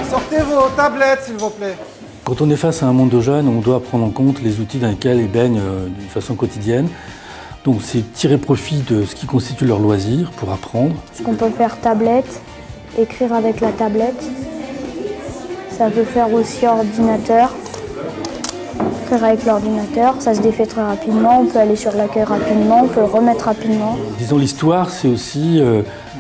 Sortez vos tablettes, s'il vous plaît. Quand on est face à un monde de jeunes, on doit prendre en compte les outils dans lesquels ils baignent d'une façon quotidienne. Donc c'est tirer profit de ce qui constitue leur loisir pour apprendre. On peut faire tablette, écrire avec la tablette. Ça peut faire aussi ordinateur, écrire avec l'ordinateur. Ça se défait très rapidement, on peut aller sur l'accueil rapidement, on peut le remettre rapidement. Disons l'histoire, c'est aussi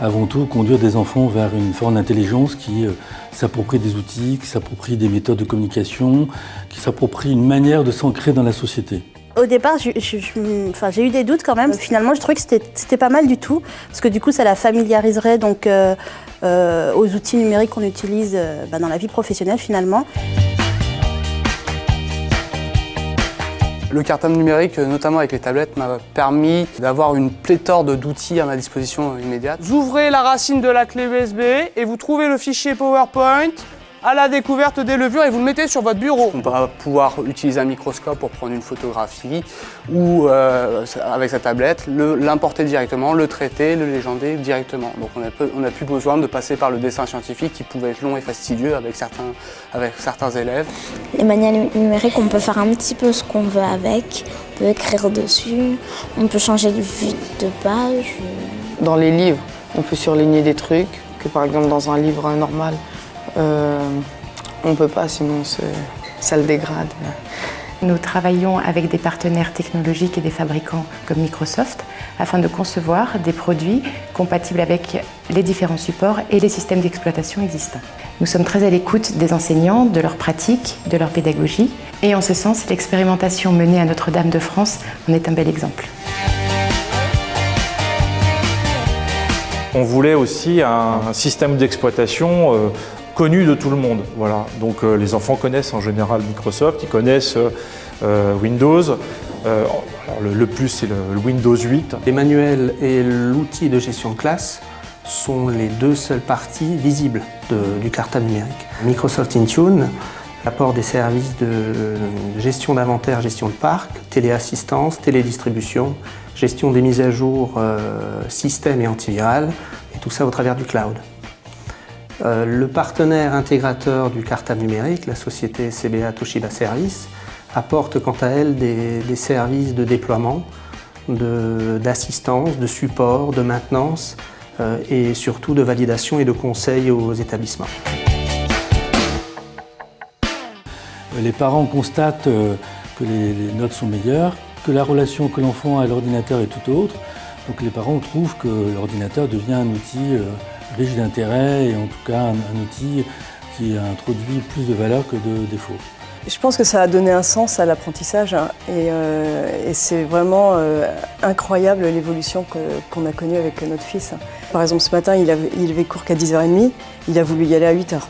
avant tout conduire des enfants vers une forme d'intelligence qui s'approprie des outils, qui s'approprie des méthodes de communication, qui s'approprie une manière de s'ancrer dans la société. Au départ, j'ai eu des doutes quand même. Finalement, je trouvais que c'était pas mal du tout, parce que du coup, ça la familiariserait donc, aux outils numériques qu'on utilise dans la vie professionnelle finalement. Le cartable numérique, notamment avec les tablettes, m'a permis d'avoir une pléthore d'outils à ma disposition immédiate. Vous ouvrez la racine de la clé USB et vous trouvez le fichier PowerPoint à la découverte des levures et vous le mettez sur votre bureau. On va pouvoir utiliser un microscope pour prendre une photographie ou avec sa tablette, l'importer directement, le traiter, le légender directement. Donc on n'a plus besoin de passer par le dessin scientifique qui pouvait être long et fastidieux avec certains élèves. Les manuels numériques, on peut faire un petit peu ce qu'on veut avec. On peut écrire dessus, on peut changer de vue de page. Dans les livres, on peut surligner des trucs que par exemple dans un livre normal, on ne peut pas, sinon ça le dégrade. Nous travaillons avec des partenaires technologiques et des fabricants comme Microsoft afin de concevoir des produits compatibles avec les différents supports et les systèmes d'exploitation existants. Nous sommes très à l'écoute des enseignants, de leurs pratiques, de leur pédagogie. Et en ce sens, l'expérimentation menée à Notre-Dame de France en est un bel exemple. On voulait aussi un système d'exploitation connu de tout le monde. Voilà. Donc les enfants connaissent en général Microsoft, ils connaissent Windows. Le plus, c'est le Windows 8. Les manuels et l'outil de gestion de classe sont les deux seules parties visibles du cartable numérique. Microsoft Intune apporte des services de gestion d'inventaire, gestion de parc, téléassistance, télédistribution, gestion des mises à jour système et antiviral, et tout ça au travers du cloud. Le partenaire intégrateur du cartable numérique, la société CBA Toshiba Service, apporte quant à elle des services de déploiement, d'assistance, de support, de maintenance et surtout de validation et de conseil aux établissements. Les parents constatent que les notes sont meilleures, que la relation que l'enfant a à l'ordinateur est tout autre. Donc les parents trouvent que l'ordinateur devient un outil riche d'intérêt et en tout cas un outil qui introduit plus de valeur que de défauts. Je pense que ça a donné un sens à l'apprentissage et c'est vraiment incroyable l'évolution qu'on a connue avec notre fils. Par exemple, ce matin, il avait cours qu'à 10h30, il a voulu y aller à 8h.